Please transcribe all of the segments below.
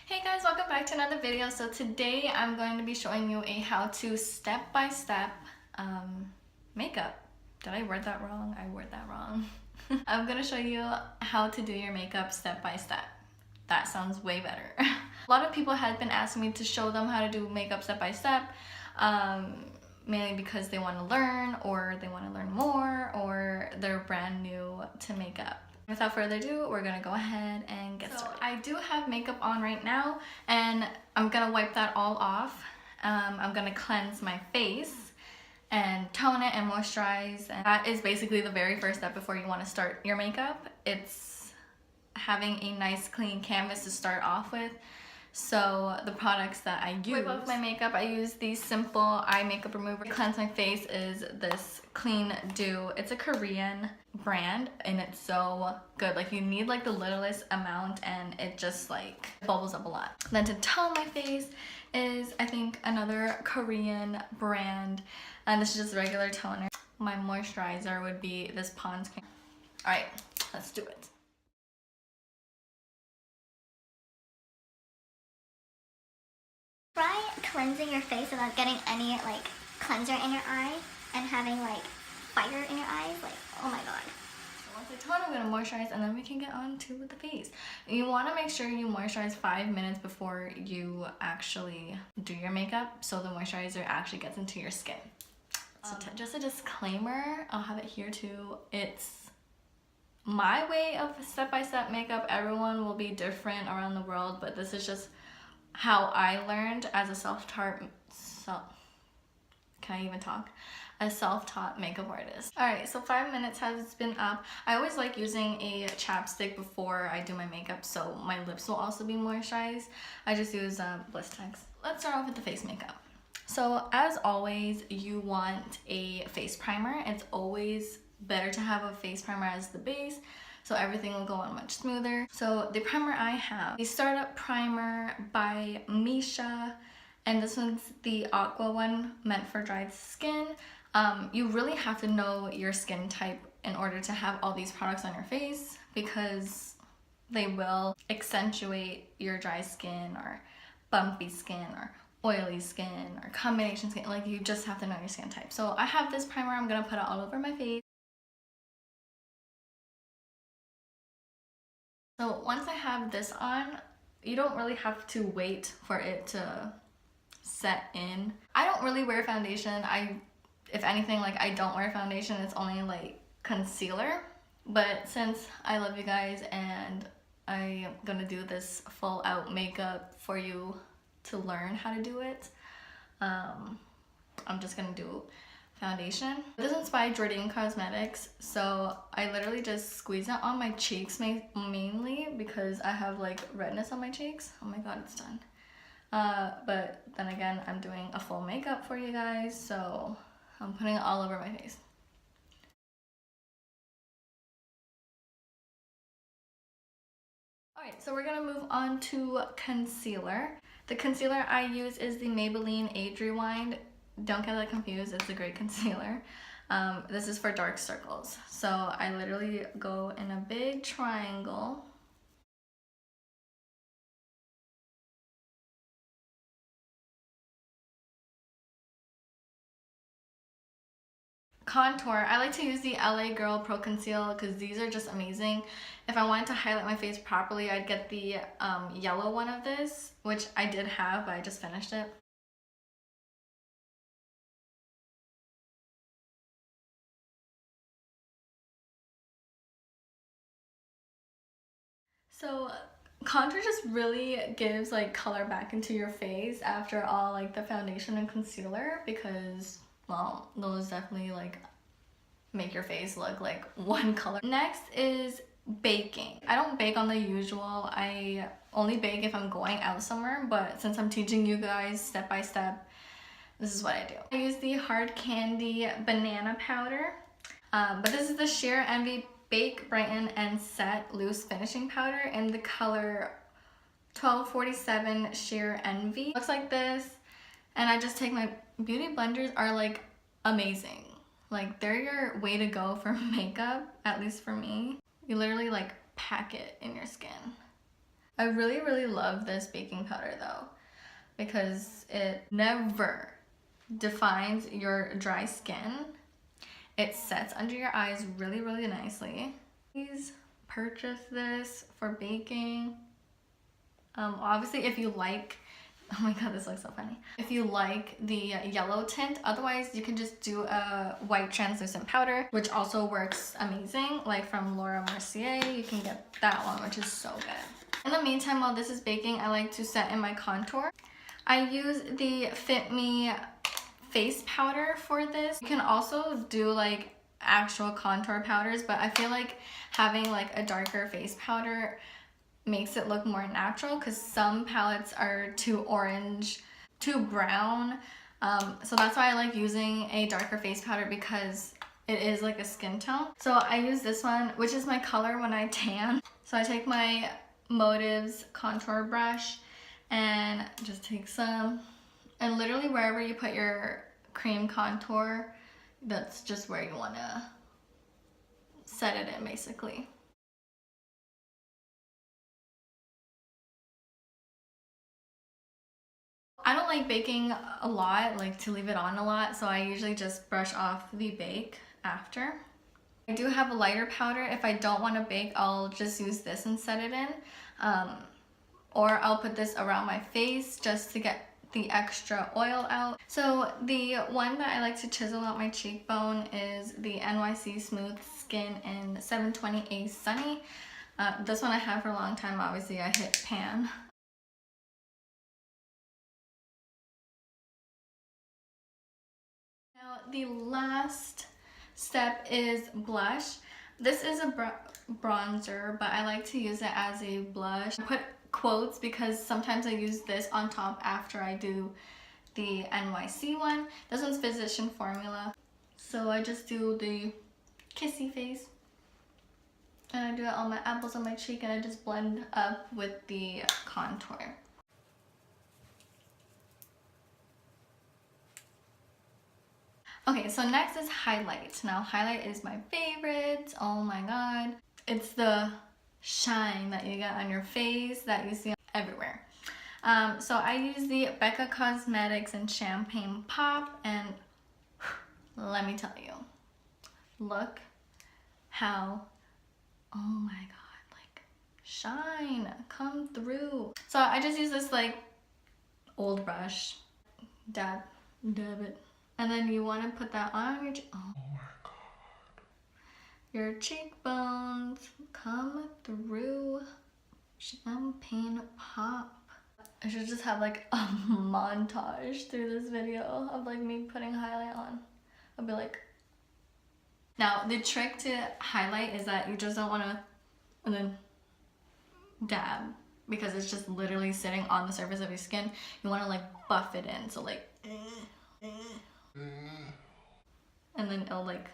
Hey guys, welcome back to another video. So today I'm going to be showing you a how-to step-by-step makeup. Did I word that wrong? I word that wrong. I'm going to show you how to do your makeup step-by-step. That sounds way better. A lot of people had been asking me to show them how to do makeup step-by-step, mainly because they want to learn, or they want to learn more, or they're brand new to makeup. Without further ado, we're gonna go ahead and get started. I do have makeup on right now, and I'm gonna wipe that all off. I'm gonna cleanse my face and tone it and moisturize. And that is basically the very first step before you want to start your makeup. It's having a nice clean canvas to start off with. So the products that I use, wipe off my makeup, I use the simple eye makeup remover. To cleanse my face is this Clean Dew. It's a Korean brand and it's so good. Like, you need like the littlest amount and it just like bubbles up a lot. Then to tone my face is, I think, another Korean brand, and this is just regular toner. My moisturizer would be this Pond's cream. All right, let's do it. Try cleansing your face without getting any like cleanser in your eye and having like fire in your eyes. Like, oh my god. So once I tone, I'm gonna moisturize and then we can get on to the face. You wanna make sure you moisturize 5 minutes before you actually do your makeup so the moisturizer actually gets into your skin. So just a disclaimer, I'll have it here too. It's my way of step-by-step makeup. Everyone will be different around the world, but this is just how I learned as a self-taught makeup artist. Alright, so 5 minutes has been up. I always like using a chapstick before I do my makeup so my lips will also be moisturized. I just use Blistex. Let's start off with the face makeup. So as always, you want a face primer. It's always better to have a face primer as the base, so everything will go on much smoother. So the primer I have, the Startup Primer by Misha, and this one's the aqua one, meant for dry skin. You really have to know your skin type in order to have all these products on your face, because they will accentuate your dry skin or bumpy skin or oily skin or combination skin. Like, you just have to know your skin type. So I have this primer. I'm gonna put it all over my face. So once I have this on, you don't really have to wait for it to set in. I don't really wear foundation. If anything, like, I don't wear foundation. It's only like concealer. But since I love you guys and I'm gonna do this full out makeup for you to learn how to do it, I'm just gonna do foundation. This is by Jordan Cosmetics, so I literally just squeeze it on my cheeks mainly because I have like redness on my cheeks. Oh my god, it's done. But then again, I'm doing a full makeup for you guys, so I'm putting it all over my face. Alright, so we're gonna move on to concealer. The concealer I use is the Maybelline Age Rewind. Don't get that confused, it's a great concealer. This is for dark circles. So I literally go in a big triangle. Contour, I like to use the LA Girl Pro Conceal because these are just amazing. If I wanted to highlight my face properly, I'd get the yellow one of this, which I did have, but I just finished it. So contour just really gives like color back into your face after all like the foundation and concealer, because, well, those definitely like make your face look like one color. Next is baking. I don't bake on the usual. I only bake if I'm going out somewhere, but since I'm teaching you guys step by step, this is what I do. I use the Hard Candy Banana Powder, but this is the Sheer Envy Bake, Brighten, and Set Loose Finishing Powder in the color 1247 Sheer Envy. Looks like this, and I just take my beauty blenders. Are like amazing. Like, they're your way to go for makeup, at least for me. You literally like pack it in your skin. I really love this baking powder though, because it never defines your dry skin. It sets under your eyes really nicely. Please purchase this for baking. Obviously if you like, oh my god, this looks so funny. If you like the yellow tint, otherwise you can just do a white translucent powder, which also works amazing, like from Laura Mercier. You can get that one, which is so good. In the meantime, while this is baking, I like to set in my contour. I use the Fit Me face powder for this. You can also do like actual contour powders, but I feel like having like a darker face powder makes it look more natural, because some palettes are too orange, too brown. So that's why I like using a darker face powder, because it is like a skin tone. So I use this one, which is my color when I tan. So I take my Motives contour brush and just take some, and literally wherever you put your cream contour, that's just where you want to set it in basically. I don't like baking a lot, like to leave it on a lot, so I usually just brush off the bake after. I do have a lighter powder. If I don't want to bake, I'll just use this and set it in. Or I'll put this around my face just to get the extra oil out. So the one that I like to chisel out my cheekbone is the NYC Smooth Skin in 720A Sunny. This one I have for a long time. Obviously I hit pan. Now the last step is blush. This is a bronzer, but I like to use it as a blush. I put quotes because sometimes I use this on top after I do the NYC one. This one's Physician Formula. So I just do the kissy face, and I do it on my apples on my cheek, and I just blend up with the contour. Okay, so next is highlight. Now highlight is my favorite. Oh my god. It's the shine that you get on your face that you see everywhere. So I use the Becca Cosmetics and Champagne Pop, and let me tell you, look how, oh my god, like shine, come through. So I just use this like old brush, dab it. And then you want to put that on your oh my god. Your cheekbones, come through, champagne pop. I should just have like a montage through this video of like me putting highlight on. I'll be like, now the trick to highlight is that you just don't want to and then dab, because it's just literally sitting on the surface of your skin. You want to like buff it in, so like and then it'll like,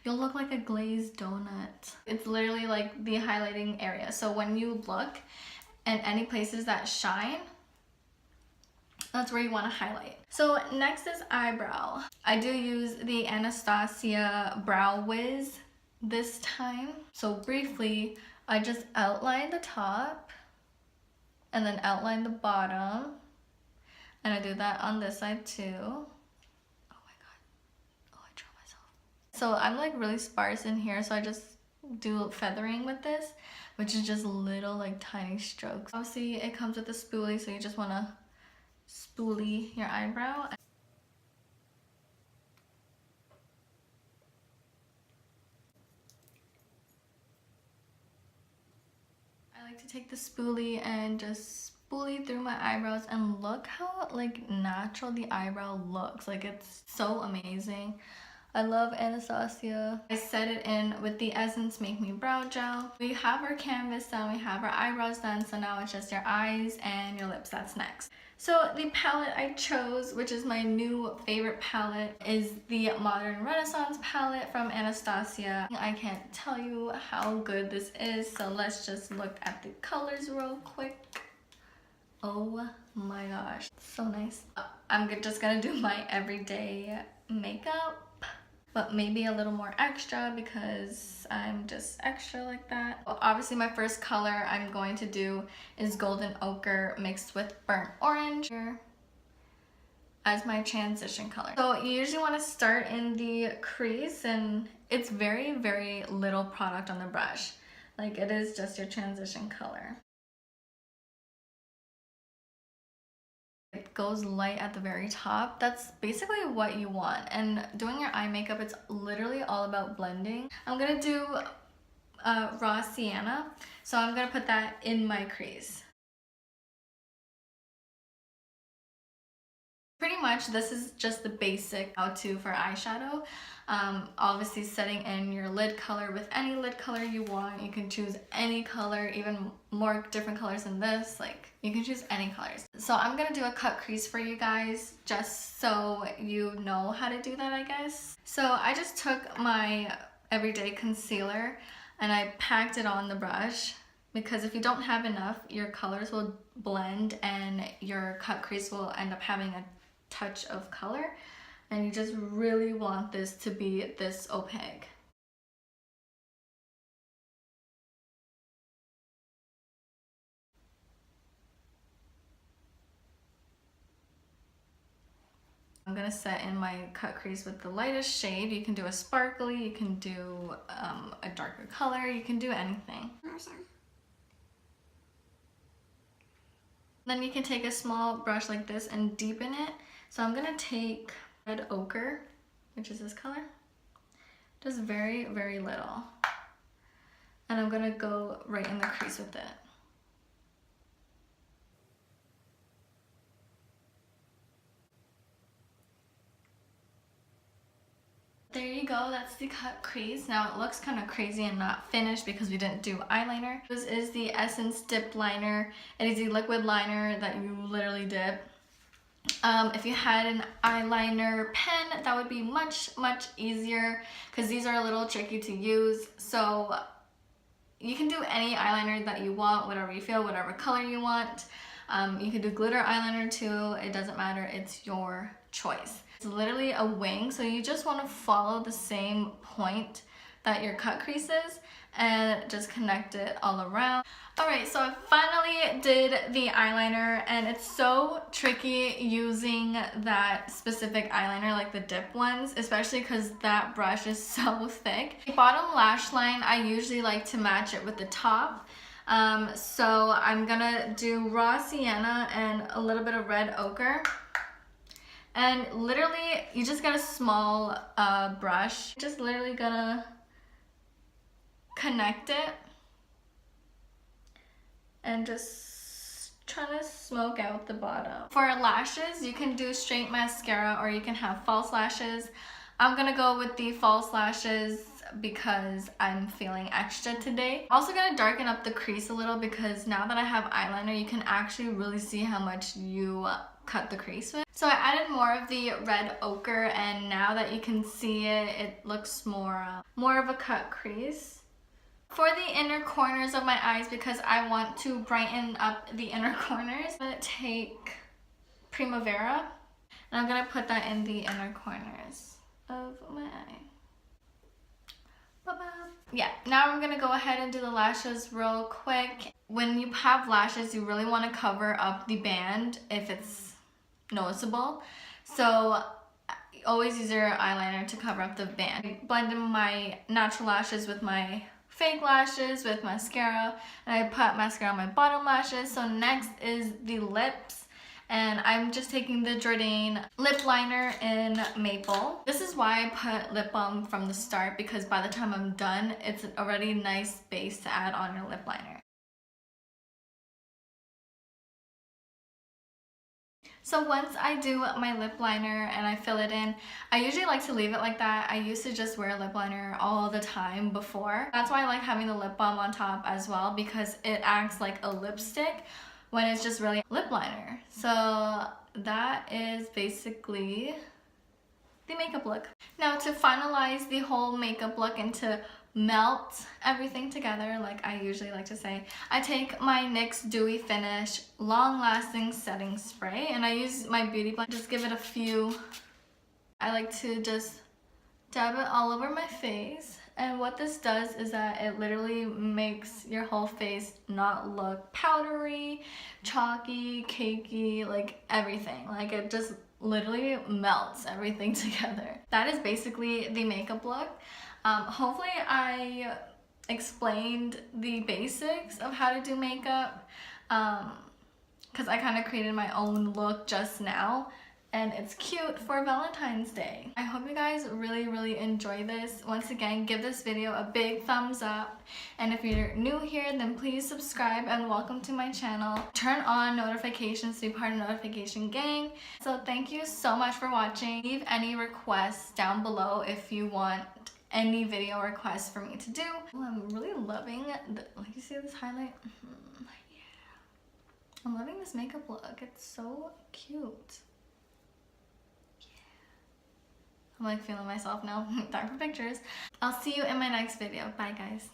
you'll look like a glazed donut. It's literally like the highlighting area. So when you look in any places that shine, that's where you want to highlight. So next is eyebrow. I do use the Anastasia Brow Wiz this time. So briefly, I just outline the top and then outline the bottom. And I do that on this side too. So I'm like really sparse in here, so I just do feathering with this, which is just little like tiny strokes. Obviously it comes with a spoolie, so you just want to spoolie your eyebrow. I like to take the spoolie and just spoolie through my eyebrows, and look how like natural the eyebrow looks. Like it's so amazing. I love Anastasia. I set it in with the Essence Make Me Brow Gel. We have our canvas done, we have our eyebrows done, so now it's just your eyes and your lips that's next. So the palette I chose, which is my new favorite palette, is the Modern Renaissance palette from Anastasia. I can't tell you how good this is, so let's just look at the colors real quick. Oh my gosh, so nice. I'm just gonna do my everyday makeup. but maybe a little more extra because I'm just extra like that. Well, obviously my first color I'm going to do is golden ochre mixed with burnt orange as my transition color. So you usually want to start in the crease, and it's very, very little product on the brush. Like, it is just your transition color. It goes light at the very top. That's basically what you want. And doing your eye makeup, it's literally all about blending. I'm gonna do raw sienna, so I'm gonna put that in my crease. Pretty much this is just the basic how-to for eyeshadow. Obviously setting in your lid color with any lid color you want. You can choose any color, even more different colors than this. Like, you can choose any colors. So I'm gonna do a cut crease for you guys just so you know how to do that, I guess. So I just took my everyday concealer and I packed it on the brush, because if you don't have enough, your colors will blend and your cut crease will end up having a touch of color, and you just really want this to be this opaque. I'm gonna set in my cut crease with the lightest shade. You can do a sparkly, you can do a darker color, you can do anything. Then you can take a small brush like this and deepen it. So I'm gonna take red ochre, which is this color, just very, very little. And I'm gonna go right in the crease with it. There you go, that's the cut crease. Now it looks kind of crazy and not finished because we didn't do eyeliner. This is the Essence Dip Liner. It is a liquid liner that you literally dip. If you had an eyeliner pen, that would be much, much easier because these are a little tricky to use. So you can do any eyeliner that you want, whatever you feel, whatever color you want. You can do glitter eyeliner too, it doesn't matter, it's your choice. It's literally a wing, so you just want to follow the same point that your cut crease is and just connect it all around. Alright, so I finally did the eyeliner, and it's so tricky using that specific eyeliner, like the dip ones, especially because that brush is so thick. The bottom lash line, I usually like to match it with the top. So I'm gonna do raw sienna and a little bit of red ochre. And literally, you just get a small brush. Just literally gonna connect it and just trying to smoke out the bottom. For lashes, you can do straight mascara or you can have false lashes. I'm gonna go with the false lashes because I'm feeling extra today. Also gonna darken up the crease a little because now that I have eyeliner, you can actually really see how much you cut the crease with. So I added more of the red ochre, and now that you can see it, it looks more of a cut crease. For the inner corners of my eyes, because I want to brighten up the inner corners, I'm gonna take Primavera and I'm gonna put that in the inner corners of my eye. Yeah, now I'm gonna go ahead and do the lashes real quick. When you have lashes, you really want to cover up the band if it's noticeable. So always use your eyeliner to cover up the band. I blend in my natural lashes with my fake lashes with mascara, and I put mascara on my bottom lashes. So next is the lips, and I'm just taking the Jourdain lip liner in Maple. This is why I put lip balm from the start, because by the time I'm done, it's already a nice base to add on your lip liner. So once I do my lip liner and I fill it in, I usually like to leave it like that. I used to just wear lip liner all the time before. That's why I like having the lip balm on top as well, because it acts like a lipstick when it's just really lip liner. So that is basically the makeup look. Now to finalize the whole makeup look and to melt everything together, like I usually like to say, I take my NYX Dewy Finish Long Lasting Setting Spray and I use my beauty blender. Just give it a few. I like to just dab it all over my face. And what this does is that it literally makes your whole face not look powdery, chalky, cakey, like everything. Like it just literally melts everything together. That is basically the makeup look. Hopefully I explained the basics of how to do makeup, because I kind of created my own look just now. And it's cute for Valentine's Day. I hope you guys really enjoy this. Once again, give this video a big thumbs up. And if you're new here, then please subscribe and welcome to my channel. Turn on notifications to be part of the notification gang. So thank you so much for watching. Leave any requests down below if you want any video requests for me to do. Oh, I'm really loving like you see this highlight? Yeah. I'm loving this makeup look. It's so cute. I'm like feeling myself now. Time for pictures. I'll see you in my next video. Bye guys.